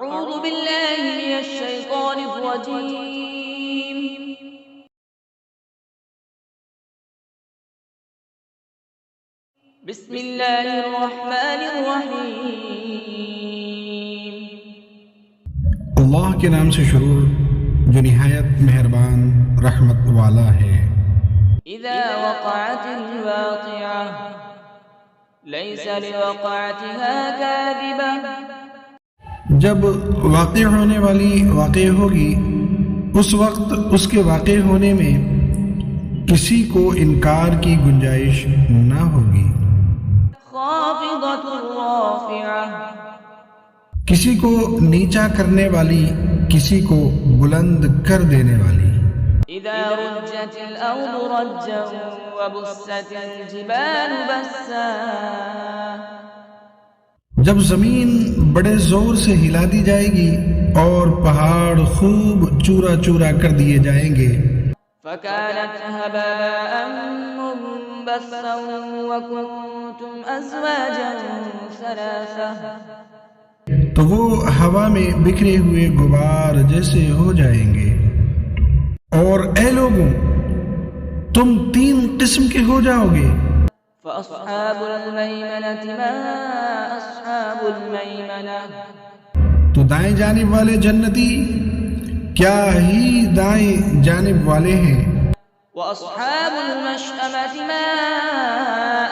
أعوذ بالله من الشيطان الرجيم. بسم الله الرحمن الرحيم. اللہ کے نام سے شروع جو نہایت مہربان رحمت والا ہے. إذا وقعت الواقعة ليس لوقعتها كاذبة. جب واقع ہونے والی واقع ہوگی اس وقت اس کے واقع ہونے میں کسی کو انکار کی گنجائش نہ ہوگی. خافضة رافعة. کسی کو نیچا کرنے والی، کسی کو بلند کر دینے والی. إذا رجت الأرض رجا وبست الجبال بسا. جب زمین بڑے زور سے ہلا دی جائے گی اور پہاڑ خوب چورا چورا کر دیے جائیں گے. فكانت هباء منبثا وكنتم أزواجا ثلاثة. تو وہ ہوا میں بکھرے ہوئے غبار جیسے ہو جائیں گے. اور اے لوگوں تم تین قسم کے ہو جاؤ گے. فأصحاب الميمنة ما أصحاب الميمنة. تو دائیں جانب والے جنتی کیا ہی دائیں جانب والے ہیں. وأصحاب المشأمة ما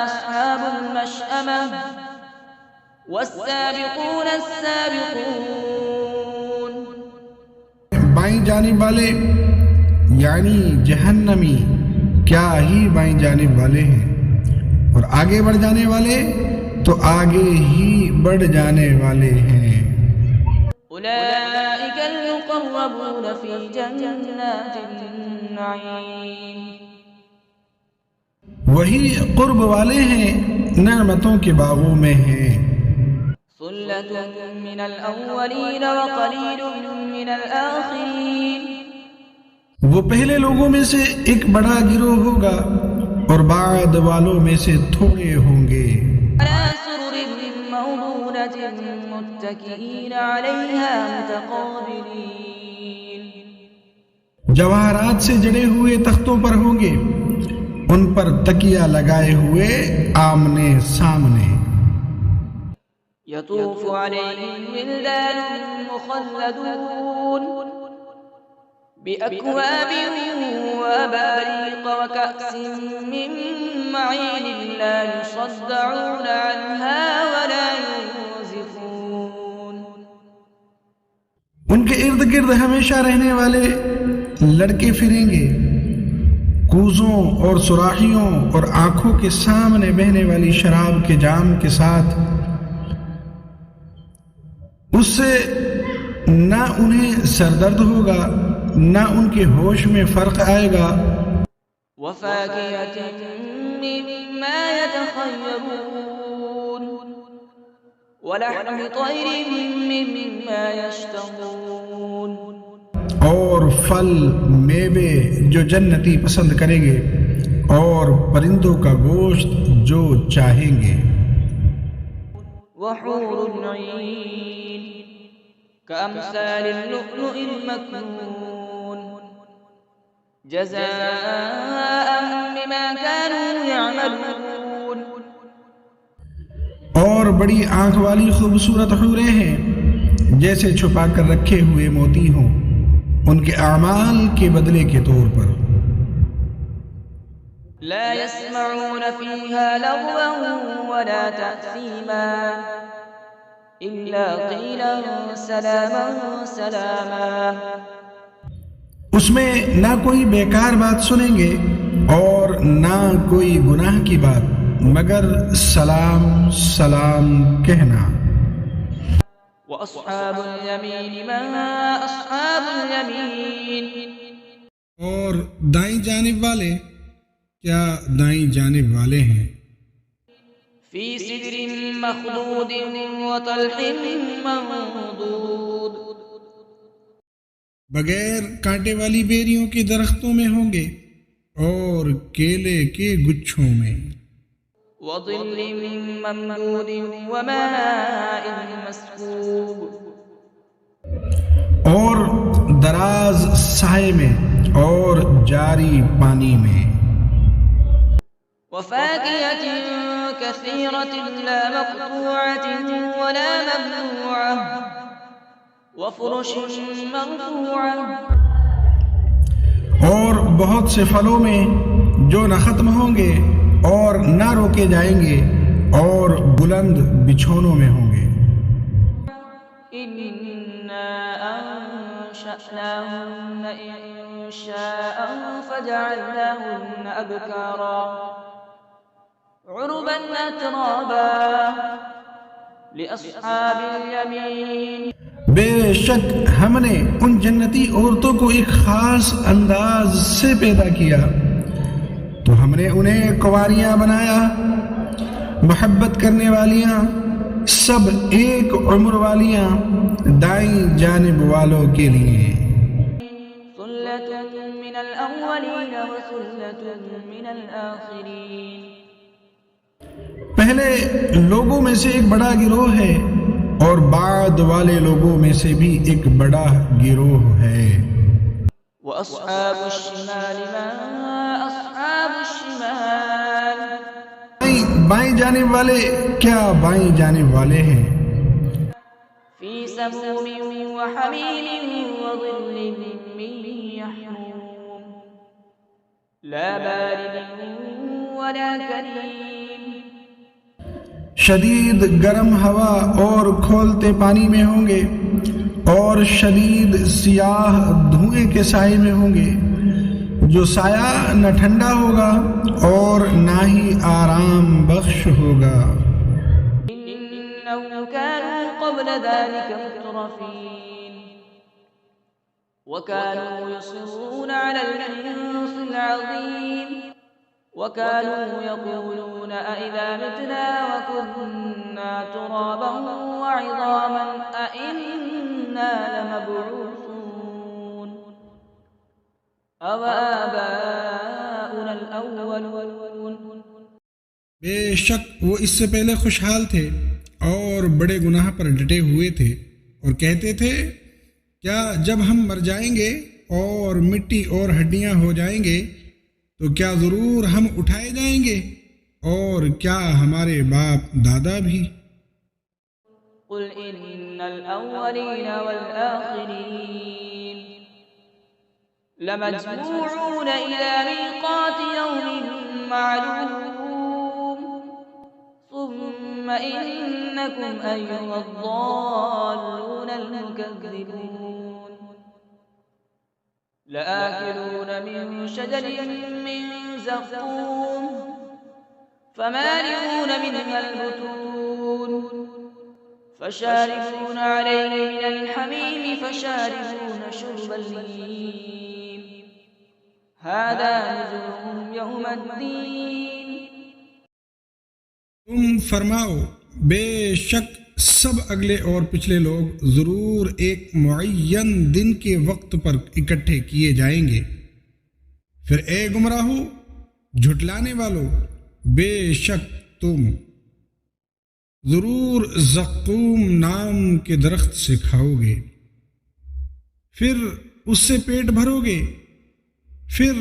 أصحاب المشأمة. والسابقون السابقون. بائیں جانب والے یعنی جہنمی کیا ہی بائیں جانب والے ہیں، اور آگے بڑھ جانے والے تو آگے ہی بڑھ جانے والے ہیں. أولئك المقربون في جنات النعيم. وہی قرب والے ہیں، نعمتوں کے باغوں میں ہیں. ثلة من الأولين وقليل من الآخرين. وہ پہلے لوگوں میں سے ایک بڑا گروہ ہوگا اور بعد والوں میں سے تھوڑے ہوں گے. على سرر موضونة متكئين عليها متقابلين. جواہرات سے جڑے ہوئے تختوں پر ہوں گے، ان پر تکیہ لگائے ہوئے آمنے سامنے. يطوف عليهم ولدان مخلدون بأكواب وأباريق وكأس من معين لا يصدعون عنها ولا ينزفون. ان کے ارد گرد ہمیشہ رہنے والے لڑکے پھریں گے، کوزوں اور سراخیوں اور آنکھوں کے سامنے بہنے والی شراب کے جام کے ساتھ. اس سے نہ انہیں سردرد ہوگا نہ ان کے ہوش میں فرق آئے گا. وفاكهة مما يتخيرون ولحم طير مما يشتهون. اور پھل میوے جو جنتی پسند کریں گے، اور پرندوں کا گوشت جو چاہیں گے. وحور عين كأمثال اللؤلؤ المكنون جزاء بما كانوا يعملون. اور بڑی آنکھ والی خوبصورت حوریں ہیں جیسے چھپا کر رکھے ہوئے موتی ہوں، ان کے اعمال کے بدلے کے طور پر. لا يسمعون فيها لغوا ولا تأثيما إلا قيلا سلاما سلاما. اس میں نہ کوئی بیکار بات سنیں گے اور نہ کوئی گناہ کی بات، مگر سلام سلام کہنا. وأصحاب اليمين ما أصحاب اليمين. اور دائیں جانب والے کیا دائیں جانب والے ہیں. في سدر مخضود وطلح منضود. بغیر کانٹے والی بیریوں کے درختوں میں ہوں گے اور کیلے کے گچھوں میں. وظل ممدود وماء مسكوب. دراز سائے میں اور جاری پانی میں. وفاكهة كثيرة لا مقطوعة ولا ممنوعة وفرش مرفوعة. اور بہت سے پھلوں میں جو نہ ختم ہوں گے اور نہ روکے جائیں گے اور بلند بچھونوں میں ہوں گے. إنا أنشأناهن إنشاء فجعلناهن أبكارا عربا أترابا لأصحاب اليمين. بے شک ہم نے ان جنتی عورتوں کو ایک خاص انداز سے پیدا کیا تو ہم نے انہیں کنواریاں بنایا، محبت کرنے والیاں، سب ایک عمر والیاں دائیں جانب والوں کے لیے. ثلة من الأولين وثلة من الآخرين. پہلے لوگوں میں سے ایک بڑا گروہ ہے اور بعد والے لوگوں میں سے بھی ایک بڑا گروہ ہے. وأصحاب الشمال ما أصحاب الشمال. بائیں جانب والے کیا بائیں جانب والے ہیں. في سموم وحميم وظل من يحموم لا بارد ولا كريم. شدید گرم ہوا اور کھولتے پانی میں ہوں گے اور شدید سیاہ دھوئیں کے سائے میں ہوں گے جو سایہ نہ ٹھنڈا ہوگا اور نہ ہی آرام بخش ہوگا. إنهم كانوا قبل ذلك مترفين وكانوا يصرون على الحنث العظيم وكانوا يقولون أئذا متنا وكنا ترابا وعظاما أئنا لمبعوثون أو آباؤنا الأولون. بے شک وہ اس سے پہلے خوشحال تھے اور بڑے گناہ پر ڈٹے ہوئے تھے اور کہتے تھے کیا جب ہم مر جائیں گے اور مٹی اور ہڈیاں ہو جائیں گے تو کیا ضرور ہم اٹھائے جائیں گے اور کیا ہمارے باپ دادا بھی. قل إن الأولين والآخرين لمجموعون إلى ميقات يوم معلوم ثم إنكم أيها الضالون المكذبون لآكلون من شجر من زقوم فمالئون منها البطون فشاربون عليه من الحميم فشاربون شرب الهيم هذا نزلهم يوم الدين. تم فرماؤ بے شک سب اگلے اور پچھلے لوگ ضرور ایک معین دن کے وقت پر اکٹھے کیے جائیں گے. پھر اے گمراہو جھٹلانے والو بے شک تم ضرور زقوم نام کے درخت سے کھاؤ گے، پھر اس سے پیٹ بھرو گے، پھر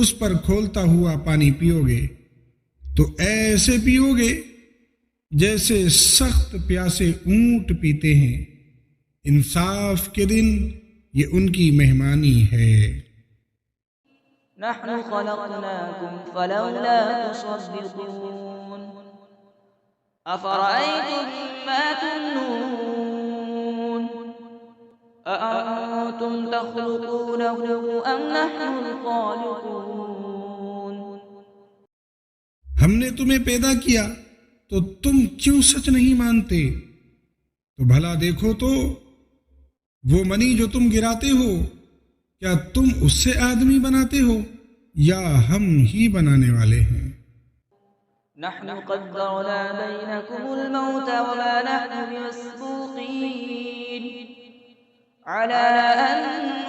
اس پر کھولتا ہوا پانی پیو گے تو ایسے پیو گے جیسے سخت پیاسے اونٹ پیتے ہیں. انصاف کے دن یہ ان کی مہمانی ہے. نحن خلقناكم فلولا تصدقون أفرأيتم ما تمنون أأنتم تخلقونه أم نحن الخالقون. ہم نے تمہیں پیدا کیا تو تم کیوں سچ نہیں مانتے؟ تو بھلا دیکھو تو وہ منی جو تم گراتے ہو کیا تم اس سے آدمی بناتے ہو یا ہم ہی بنانے والے ہیں؟ نحن قدرنا بينكم الموت وما نحن بمسبوقين على أن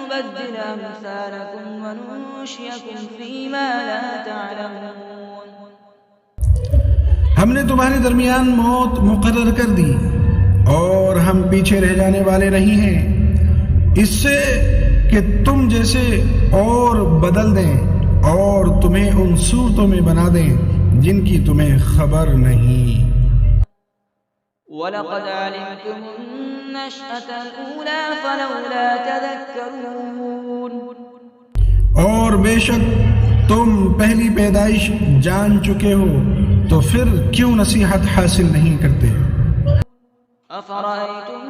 نبدل أمثالكم وننشئكم فيما لا تعلمون. ہم نے تمہارے درمیان موت مقرر کر دی اور ہم پیچھے رہ جانے والے نہیں ہیں اس سے کہ تم جیسے اور بدل دیں اور تمہیں ان صورتوں میں بنا دیں جن کی تمہیں خبر نہیں۔ وَلَقَدْ عَلِمْتُمُ النَّشْأَةَ الْأُولَى فَلَوْلَا تَذَكَّرُونَ۔ اور بے شک تم پہلی پیدائش جان چکے ہو تو پھر کیوں نصیحت حاصل نہیں کرتے؟ أَفَرَأَيْتُم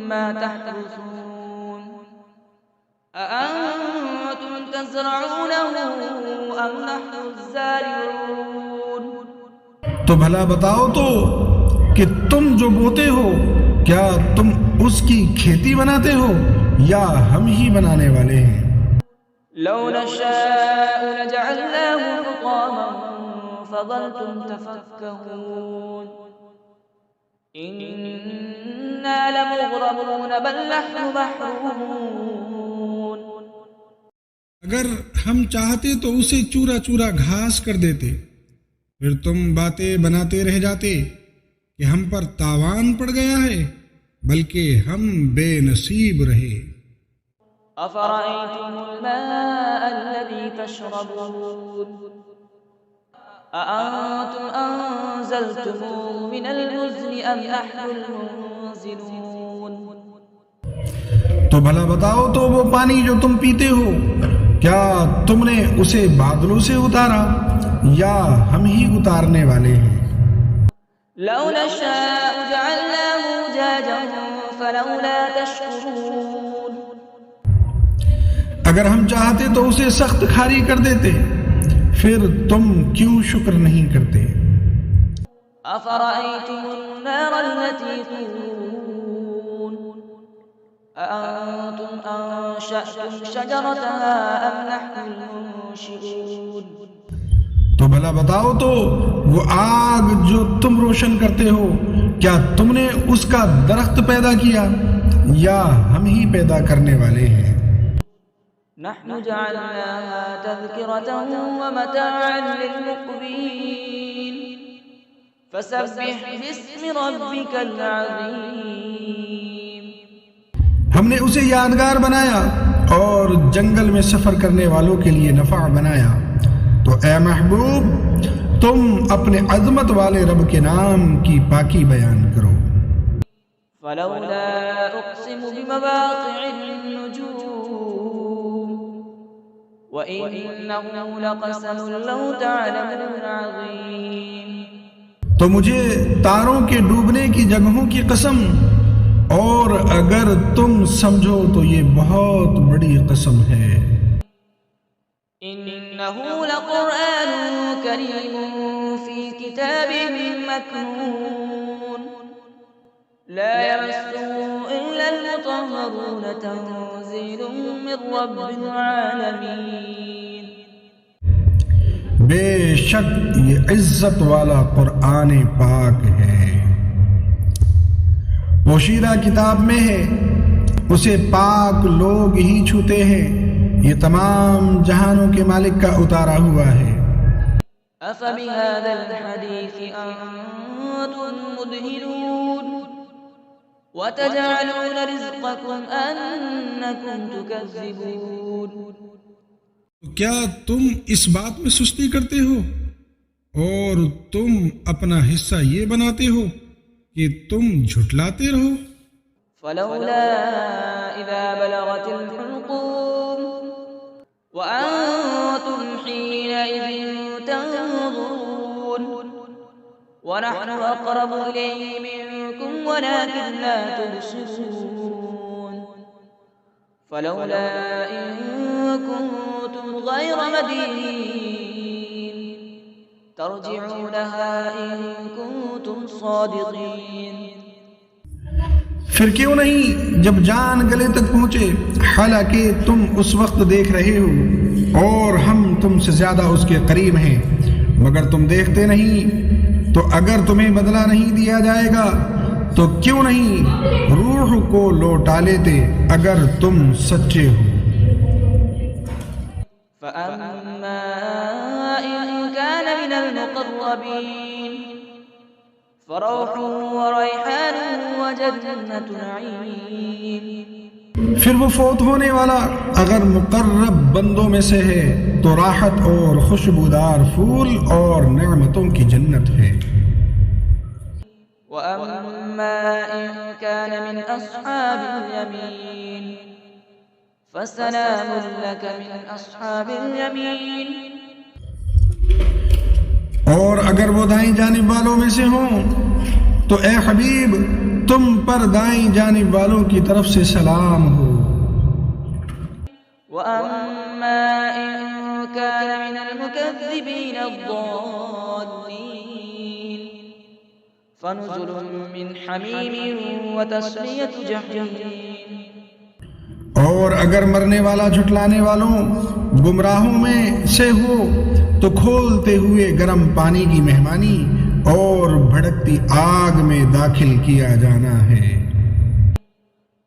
مَّا تَحْرُثُونَ أَأَنتُمْ تَزْرَعُونَهُ أَمْ نَحْنُ الزَّارِعُونَ۔ تو بھلا بتاؤ تو کہ تم جو بوتے ہو کیا تم اس کی کھیتی بناتے ہو یا ہم ہی بنانے والے ہیں؟ لَوْ نَشَاءُ لَجَعَلْنَاهُ حُطَامًا فَظَلْتُمْ تَفَكَّهُونَ إِنَّا لَمُغْرَمُونَ بَلْ نَحْنُ مَحْرُومُونَ۔ اگر ہم چاہتے تو اسے چورا چورا گھاس کر دیتے، پھر تم باتیں بناتے رہ جاتے کہ ہم پر تاوان پڑ گیا ہے، بلکہ ہم بے نصیب رہے۔ أَفَرَأَيْتُمُ الْمَاءَ الَّذِي تَشْرَبُونَ أَأَنتُمْ أَنزَلْتُمُوهُ مِنَ الْمُزْنِ أَمْ نَحْنُ الْمُنزِلُونَ۔ تو بھلا بتاؤ تو وہ پانی جو تم پیتے ہو کیا تم نے اسے بادلوں سے اتارا یا ہم ہی اتارنے والے ہیں؟ لَوْ نَشَاءُ جَعَلْنَاهُ أُجَاجًا فَلَوْلَا تَشْكُرُونَ۔ اگر ہم چاہتے تو اسے سخت کھاری کر دیتے، پھر تم کیوں شکر نہیں کرتے؟ أَفَرَأَيْتُمُ النَّارَ الَّتِي تُورُونَ أَأَنتُمْ أَنشَأْتُمْ شَجَرَتَهَا أَمْ نَحْنُ الْمُنشِئُونَ۔ تو بھلا بتاؤ تو وہ آگ جو تم روشن کرتے ہو کیا تم نے اس کا درخت پیدا کیا یا ہم ہی پیدا کرنے والے ہیں؟ نحن جعلناها تذكرة ومتاعا للمقوين فسبح باسم ربك العظيم۔ ہم نے اسے یادگار بنایا اور جنگل میں سفر کرنے والوں کے لیے نفع بنایا، تو اے محبوب تم اپنے عظمت والے رب کے نام کی پاکی بیان کرو۔ فلولا أقسم بمواقع النجوم وإنه لقسم لو تعلمون عظيم۔ تو مجھے تاروں کے ڈوبنے کی جگہوں کی قسم، اور اگر تم سمجھو تو یہ بہت بڑی قسم ہے۔ إنه لقرآن كريم في كتاب مكنون لا يمسه إلا المطهرون تنزيل من رب العالمين۔ بے شک یہ عزت والا قرآن پاک ہے، پوشیدہ کتاب میں ہے، اسے پاک لوگ ہی چھوتے ہیں، یہ تمام جہانوں کے مالک کا اتارا ہوا ہے۔ أفبهذا الحديث أنتم مدهنون وتجعلون رزقكم أنكم تكذبون۔ کیا تم اس بات میں سستی کرتے ہو اور تم اپنا حصہ یہ بناتے ہو کہ تم جھٹلاتے رہو؟ فلولا إذا بلغت الحلقوم وأنتم حينئذ تنظرون ونحن أقرب إليه منكم ولكن لا تبصرون فلولا إن كنتم غير مدينين ترجعونها إن كنتم صادقين۔ پھر کیوں نہیں جب جان گلے تک پہنچے، حالانکہ تم اس وقت دیکھ رہے ہو اور ہم تم سے زیادہ اس کے قریب ہیں، مگر تم دیکھتے نہیں، تو اگر تمہیں بدلہ نہیں دیا جائے گا تو کیوں نہیں روح کو لوٹا لیتے اگر تم سچے ہو۔ فأما إن كان من المقربين فروح وريحان وجنة نعيم۔ پھر وہ فوت ہونے والا اگر مقرب بندوں میں سے ہے تو راحت اور خوشبودار پھول اور نعمتوں کی جنت ہے۔ وَأَمَّا إِن كَانَ مِنْ أَصْحَابِ الْيَمِينِ فَسَلَامٌ لَكَ مِنْ أَصْحَابِ الْيَمِينِ۔ اور اگر وہ دائیں جانب والوں میں سے ہوں تو اے حبیب تم پر دائیں جانب والوں کی طرف سے سلام ہو۔ وَأَمَّا إِن كَانَ مِنَ الْمُكَذِّبِينَ الضَّالِّينَ فَنُزُلٌ مِّنْ حَمِيمٍ وَتَصْلِيَةُ جَحِيمٍ۔ اور اگر مرنے والا جھٹلانے والوں گمراہوں میں سے ہو تو کھولتے ہوئے گرم پانی کی مہمانی اور بھڑکتی آگ میں داخل کیا جانا ہے۔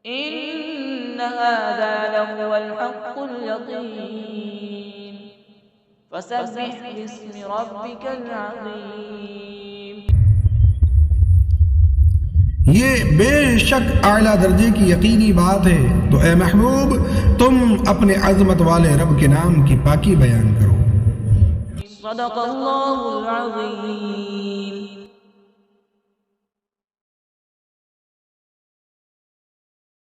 إِنَّ هَذَا لَهُوَ الْحَقُّ الْيَقِينُ فَسَبِّحْ بِاسْمِ رَبِّكَ الْعَظِيمِ۔ یہ بے شک اعلیٰ درجے کی یقینی بات ہے، تو اے محبوب تم اپنے عظمت والے رب کے نام کی پاکی بیان کرو۔ صدق اللہ العظیم۔